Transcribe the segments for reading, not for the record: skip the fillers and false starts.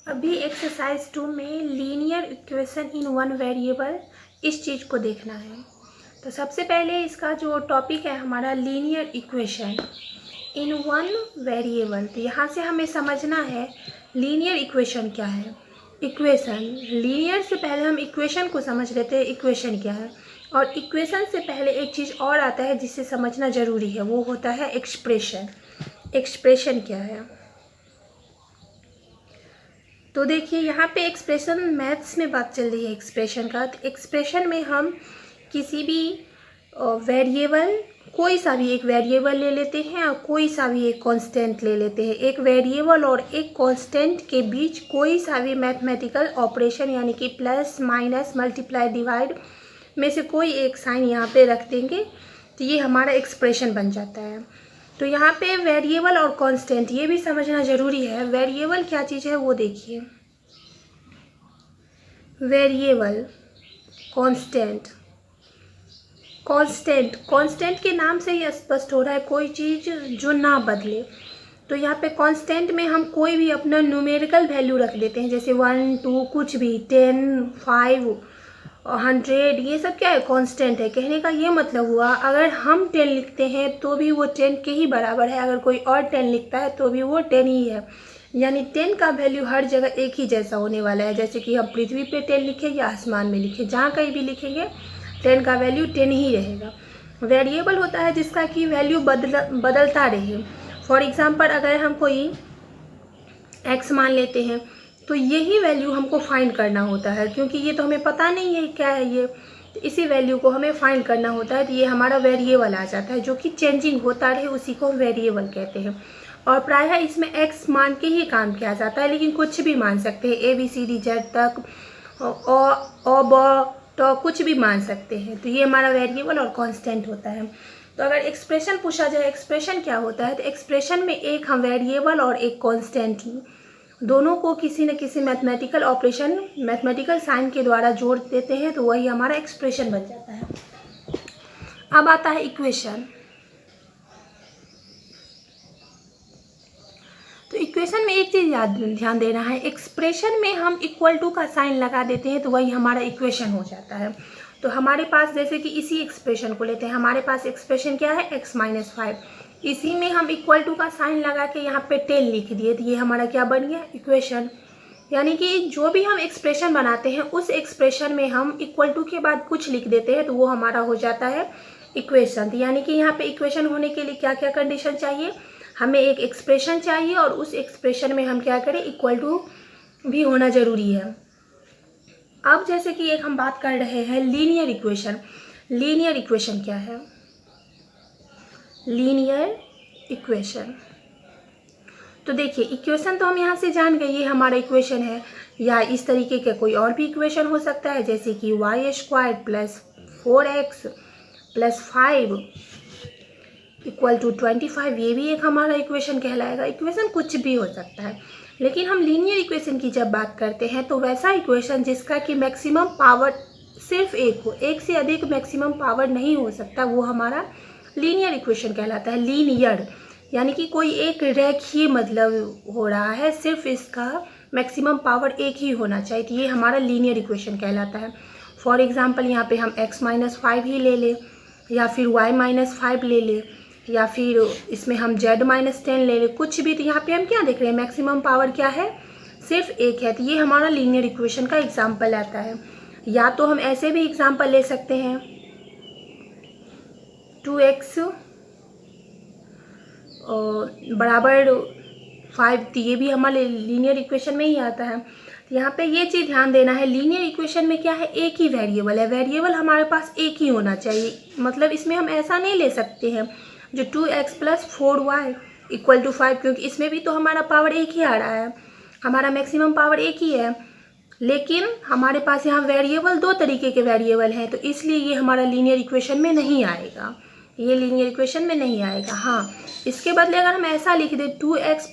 अभी एक्सरसाइज 2 में linear equation in one variable इस चीज़ को देखना है। तो सबसे पहले इसका जो टॉपिक है हमारा linear equation in one variable. तो यहाँ से हमें समझना है लीनियर इक्वेशन क्या है। इक्वेशन लीनियर से पहले हम इक्वेशन को समझ लेते हैं, इक्वेशन क्या है। और इक्वेशन से पहले एक चीज़ और आता है जिसे समझना ज़रूरी है, वो होता है एक्सप्रेशन। एक्सप्रेशन क्या है तो देखिए यहाँ पे एक्सप्रेशन, मैथ्स में बात चल रही है एक्सप्रेशन का। तो एक्सप्रेशन में हम किसी भी वेरिएबल, कोई सा भी एक वेरिएबल ले लेते हैं और कोई सा भी एक कांस्टेंट ले लेते हैं। एक वेरिएबल और एक कांस्टेंट के बीच कोई सा भी मैथमेटिकल ऑपरेशन यानी कि प्लस माइनस मल्टीप्लाई डिवाइड में से कोई एक साइन यहाँ पे रख देंगे तो ये हमारा एक्सप्रेशन बन जाता है। तो यहाँ पे वेरिएबल और कांस्टेंट ये भी समझना ज़रूरी है। वेरिएबल क्या चीज़ है वो देखिए, वेरिएबल, कांस्टेंट। कांस्टेंट, कांस्टेंट के नाम से ही स्पष्ट हो रहा है कोई चीज़ जो ना बदले। तो यहाँ पे कांस्टेंट में हम कोई भी अपना न्यूमेरिकल वैल्यू रख देते हैं, जैसे 1 2 कुछ भी, 10 5 100, ये सब क्या है, कांस्टेंट है। कहने का ये मतलब हुआ अगर हम 10 लिखते हैं तो भी वो 10 के ही बराबर है, अगर कोई और 10 लिखता है तो भी वो 10 ही है। यानी 10 का वैल्यू हर जगह एक ही जैसा होने वाला है। जैसे कि हम पृथ्वी पे 10 लिखें या आसमान में लिखें, जहाँ कहीं भी लिखेंगे 10 का वैल्यू 10 ही रहेगा। वेरिएबल होता है जिसका कि वैल्यू बदलता रहे। फॉर एग्ज़ाम्पल अगर हम कोई x मान लेते हैं तो यही वैल्यू हमको फाइंड करना होता है, क्योंकि ये तो हमें पता नहीं है क्या है ये। तो इसी वैल्यू को हमें फाइंड करना होता है, तो ये हमारा वेरिएबल आ जाता है जो कि चेंजिंग होता रहे, उसी को हम वेरिएबल कहते हैं। और प्रायः इसमें x मान के ही काम किया जाता है, लेकिन कुछ भी मान सकते हैं, ABCD Z तक, अ ब तो कुछ भी मान सकते हैं। तो ये हमारा वेरिएबल और कांस्टेंट होता है। तो अगर एक्सप्रेशन पूछा जाए एक्सप्रेशन क्या होता है, तो एक्सप्रेशन में एक हम वेरिएबल और एक कांस्टेंट दोनों को किसी न किसी मैथमेटिकल ऑपरेशन, मैथमेटिकल साइन के द्वारा जोड़ देते हैं, तो वही हमारा एक्सप्रेशन बन जाता है। अब आता है इक्वेशन। तो इक्वेशन में एक चीज़ ध्यान देना है, एक्सप्रेशन में हम इक्वल टू का साइन लगा देते हैं तो वही हमारा इक्वेशन हो जाता है। तो हमारे पास जैसे कि इसी एक्सप्रेशन को लेते हैं, हमारे पास एक्सप्रेशन क्या है, x-5, इसी में हम इक्वल टू का साइन लगा के यहाँ पे 10 लिख दिए, तो ये हमारा क्या बन गया, इक्वेशन। यानी कि जो भी हम एक्सप्रेशन बनाते हैं उस एक्सप्रेशन में हम इक्वल टू के बाद कुछ लिख देते हैं तो वो हमारा हो जाता है इक्वेशन। तो यानी कि यहाँ पे इक्वेशन होने के लिए क्या क्या कंडीशन चाहिए, हमें एक एक्सप्रेशन चाहिए और उस एक्सप्रेशन में हम क्या करें, इक्वल टू भी होना ज़रूरी है। अब जैसे कि एक हम बात कर रहे हैं लीनियर इक्वेशन। लीनियर इक्वेशन क्या है, लीनियर इक्वेशन। तो देखिए इक्वेशन तो हम यहाँ से जान गए, ये हमारा इक्वेशन है, या इस तरीके का कोई और भी इक्वेशन हो सकता है, जैसे कि y² + 4x + 5 = 25, ये भी एक हमारा इक्वेशन कहलाएगा। इक्वेशन कुछ भी हो सकता है, लेकिन हम लीनियर इक्वेशन की जब बात करते हैं तो वैसा इक्वेशन जिसका कि मैक्सिमम पावर सिर्फ एक हो, एक से अधिक मैक्सिमम पावर नहीं हो सकता, वो हमारा लीनियर इक्वेशन कहलाता है। लीनियर यानी कि कोई एक रेखीय मतलब हो रहा है, सिर्फ इसका मैक्सिमम पावर एक ही होना चाहिए, तो ये हमारा लीनियर इक्वेशन कहलाता है। फॉर एग्जांपल यहाँ पे हम x-5 ही ले लें, या फिर y-5 ले लें, या फिर इसमें हम z-10 ले लें, कुछ भी। तो यहाँ पे हम क्या देख रहे हैं, मैक्सिमम पावर क्या है, सिर्फ एक है, तो ये हमारा लीनियर इक्वेशन का एग्जाम्पल आता है। या तो हम ऐसे भी एग्जाम्पल ले सकते हैं, 2x = 5, तो ये भी हमारे लीनियर इक्वेशन में ही आता है। तो यहाँ पे ये चीज़ ध्यान देना है, लीनियर इक्वेशन में क्या है, एक ही वेरिएबल है, वेरिएबल हमारे पास एक ही होना चाहिए। मतलब इसमें हम ऐसा नहीं ले सकते हैं जो 2x + 4y = 5, क्योंकि इसमें भी तो हमारा पावर एक ही आ रहा है, हमारा मैक्सिमम पावर एक ही है, लेकिन हमारे पास यहाँ वेरिएबल दो तरीके के वेरिएबल हैं, तो इसलिए ये हमारा लीनियर इक्वेशन में नहीं आएगा, ये लीनियर इक्वेशन में नहीं आएगा। हाँ, इसके बदले अगर हम ऐसा लिख दें 2x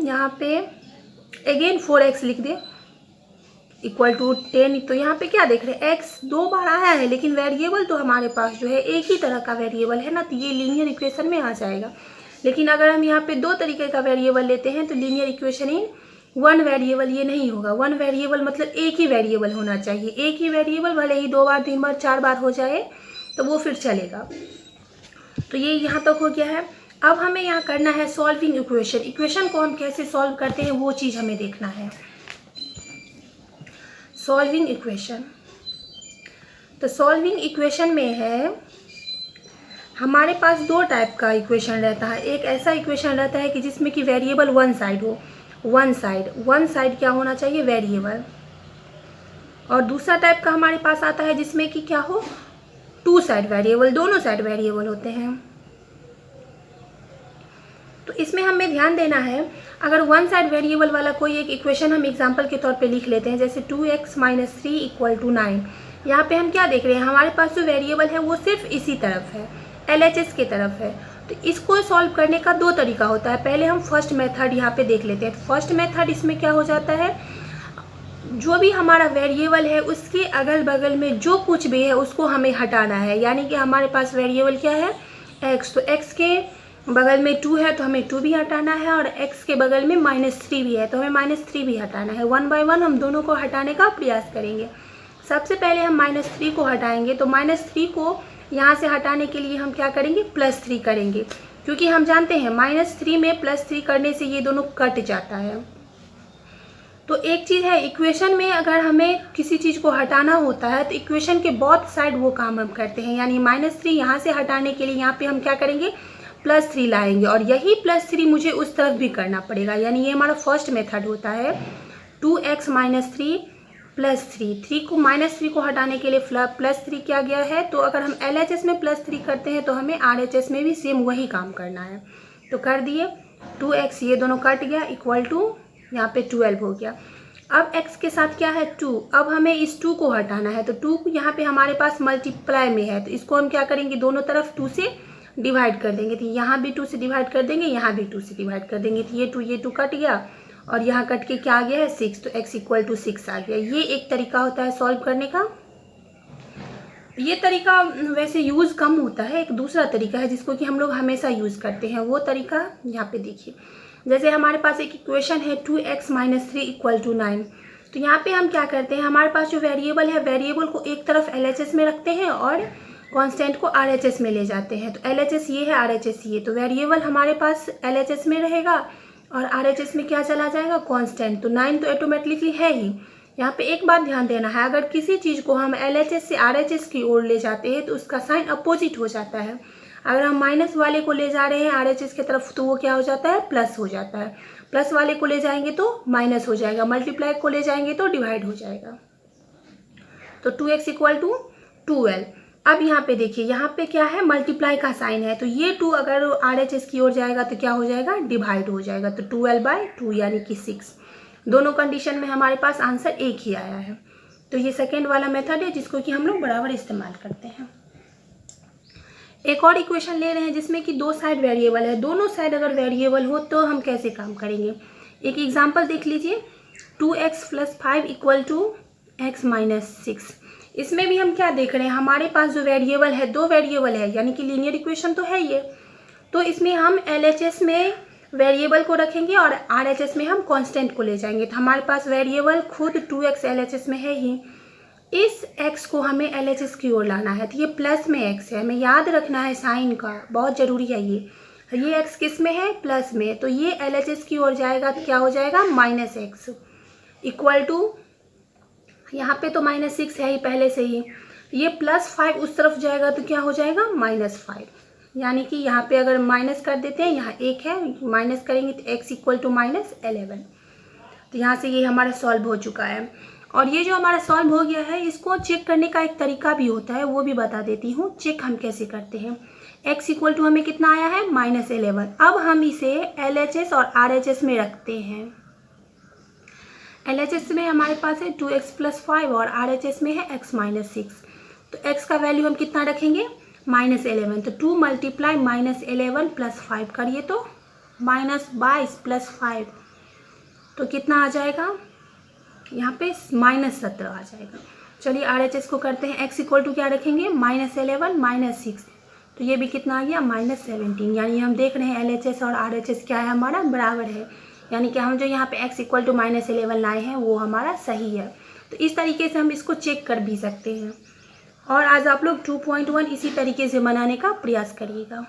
+ यहाँ पे अगेन 4x लिख दें = 10, तो यहाँ पे क्या देख रहे हैं, x 2 बार आया है, लेकिन वेरिएबल तो हमारे पास जो है एक ही तरह का वेरिएबल है ना, तो ये लीनियर इक्वेशन में आ जाएगा। लेकिन अगर हम यहाँ पे दो तरीके का वेरिएबल लेते हैं तो linear equation in one variable ये नहीं होगा। वन वेरिएबल मतलब एक ही वेरिएबल होना चाहिए, एक ही वेरिएबल, भले ही 2 बार 3 बार 4 बार हो जाए तो वो फिर चलेगा। तो ये यहाँ तक हो गया है। अब हमें यहाँ करना है सॉल्विंग इक्वेशन। इक्वेशन को हम कैसे सॉल्व करते हैं वो चीज़ हमें देखना है। सॉल्विंग इक्वेशन, तो सॉल्विंग इक्वेशन में है हमारे पास दो टाइप का इक्वेशन रहता है। एक ऐसा इक्वेशन रहता है कि जिसमें कि वेरिएबल वन साइड हो, वन साइड क्या होना चाहिए, वेरिएबल। और दूसरा टाइप का हमारे पास आता है जिसमें कि क्या हो, टू साइड वेरिएबल, दोनों साइड वेरिएबल होते हैं। तो इसमें हमें ध्यान देना है, अगर वन साइड वेरिएबल वाला कोई एक इक्वेशन हम एग्जांपल के तौर पे लिख लेते हैं, जैसे 2x - 3 = 9। यहाँ पे हम क्या देख रहे हैं, हमारे पास जो वेरिएबल है वो सिर्फ इसी तरफ है, LHS की तरफ है। तो इसको सॉल्व करने का दो तरीका होता है। पहले हम फर्स्ट मेथड यहाँ पे देख लेते हैं। फर्स्ट मेथड इसमें क्या हो जाता है, जो भी हमारा वेरिएबल है उसके अगल बगल में जो कुछ भी है उसको हमें हटाना है। यानी कि हमारे पास वेरिएबल क्या है, x, तो x के बगल में 2 है तो हमें 2 भी हटाना है, और x के बगल में -3 भी है तो हमें -3 भी हटाना है। 1 बाय 1 हम दोनों को हटाने का प्रयास करेंगे। सबसे पहले हम -3 को हटाएंगे, तो -3 को यहाँ से हटाने के लिए हम क्या करेंगे, +3 करेंगे, क्योंकि हम जानते हैं -3 में +3 करने से ये दोनों कट जाता है। तो एक चीज़ है, इक्वेशन में अगर हमें किसी चीज़ को हटाना होता है तो इक्वेशन के बोथ साइड वो काम हम करते हैं। यानी -3 यहाँ से हटाने के लिए यहाँ पे हम क्या करेंगे, +3 लाएंगे, और यही +3 मुझे उस तरफ भी करना पड़ेगा। यानी ये हमारा फर्स्ट मेथड होता है, 2x - 3 +3। 3 को हटाने के लिए +3 किया गया है। तो अगर हम LHS में +3 करते हैं तो हमें RHS में भी सेम वही काम करना है। तो कर दिए, 2x ये दोनों कट गया, = यहाँ पे 12 हो गया। अब x के साथ क्या है, 2। अब हमें इस 2 को हटाना है, तो 2 यहाँ पे हमारे पास मल्टीप्लाई में है, तो इसको हम क्या करेंगे, दोनों तरफ 2 से डिवाइड कर देंगे। तो यहाँ भी 2 से डिवाइड कर देंगे, यहाँ भी 2 से डिवाइड कर देंगे। तो ये 2 कट गया, और यहाँ कट के क्या आ गया है, 6, तो x = 6 आ गया। ये एक तरीका होता है सॉल्व करने का। ये तरीका वैसे यूज़ कम होता है। एक दूसरा तरीका है जिसको कि हम लोग हमेशा यूज़ करते हैं, वो तरीका यहाँ पे देखिए। जैसे हमारे पास एक इक्वेशन है 2x - 3 = 9। तो यहाँ पे हम क्या करते हैं, हमारे पास जो वेरिएबल है, वेरिएबल को एक तरफ LHS में रखते हैं और कांस्टेंट को RHS में ले जाते हैं। तो LHS ये है, RHS ये, तो वेरिएबल हमारे पास LHS में रहेगा और RHS में क्या चला जाएगा, कांस्टेंट। तो 9 तो ऑटोमेटिकली है ही। यहाँ पे एक बात ध्यान देना है, अगर किसी चीज़ को हम LHS से RHS की ओर ले जाते हैं तो उसका साइन अपोजिट हो जाता है। अगर हम माइनस वाले को ले जा रहे हैं RHS की तरफ तो वो क्या हो जाता है, प्लस हो जाता है। प्लस वाले को ले जाएंगे तो माइनस हो जाएगा, मल्टीप्लाई को ले जाएंगे तो डिवाइड हो जाएगा। तो 2x = 12। अब यहाँ पे देखिए, यहाँ पे क्या है, मल्टीप्लाई का साइन है, तो ये 2 अगर RHS की ओर जाएगा तो क्या हो जाएगा, डिवाइड हो जाएगा। तो 12/2 यानी कि 6। दोनों कंडीशन में हमारे पास आंसर एक ही आया है। तो ये सेकेंड वाला मेथड है जिसको कि हम लोग बराबर इस्तेमाल करते हैं। एक और इक्वेशन ले रहे हैं जिसमें कि दो साइड वेरिएबल है। दोनों साइड अगर वेरिएबल हो तो हम कैसे काम करेंगे, एक एग्जांपल देख लीजिए। 2x + 5 = x - 6। इसमें भी हम क्या देख रहे हैं, हमारे पास जो वेरिएबल है, दो वेरिएबल है, यानी कि लीनियर इक्वेशन तो है ये। तो इसमें हम LHS में वेरिएबल को रखेंगे और RHS में हम कांस्टेंट को ले जाएंगे। तो हमारे पास वेरिएबल खुद 2x LHS में है ही, इस x को हमें LHS की ओर लाना है। तो ये प्लस में x है, हमें याद रखना है साइन का, बहुत ज़रूरी है ये x किस में है, प्लस में। तो ये LHS की ओर जाएगा तो क्या हो जाएगा, -x = यहाँ पे तो -6 है ही पहले से ही। ये +5 उस तरफ जाएगा तो क्या हो जाएगा, -5। यानी कि यहाँ पे अगर माइनस कर देते हैं, यहाँ 1 है, माइनस करेंगे तो x = -11। तो यहाँ से ये हमारा सॉल्व हो चुका है। और ये जो हमारा सॉल्व हो गया है, इसको चेक करने का एक तरीका भी होता है, वो भी बता देती हूँ। चेक हम कैसे करते हैं, x = हमें कितना आया है, -11। अब हम इसे LHS और RHS में रखते हैं। LHS में हमारे पास है 2x + 5 और RHS में है x - 6। तो x का वैल्यू हम कितना रखेंगे, -11। तो 2 × -11 + 5 करिए तो -22 + 5 तो कितना आ जाएगा, यहाँ पे -17 आ जाएगा। चलिए RHS को करते हैं। x = क्या रखेंगे, -11 - 6, तो ये भी कितना आ गया -17। यानी हम देख रहे हैं LHS और RHS क्या है हमारा बराबर है, यानी कि हम जो यहाँ पे x = -11 लाए हैं वो हमारा सही है। तो इस तरीके से हम इसको चेक कर भी सकते हैं। और आज आप लोग 2.1 इसी तरीके से बनाने का प्रयास करिएगा।